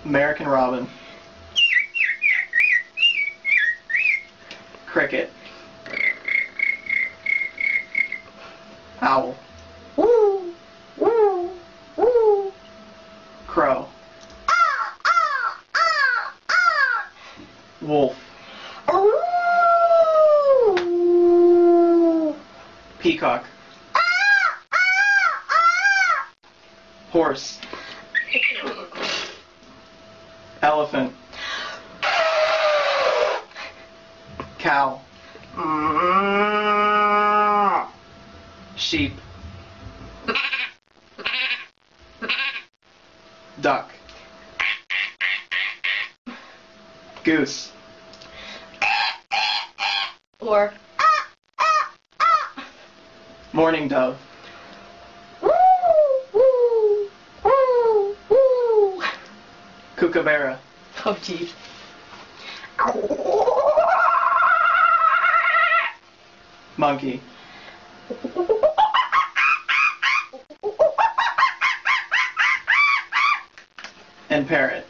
American robin. Cricket. Owl. Woo! Woo! Woo! Crow. Wolf. Peacock. Horse. Elephant. Cow. Sheep. Duck. Goose. Or Mourning dove. woo! Woo! Woo! Woo! Kookaburra. Oh, geez. Monkey. And parrot.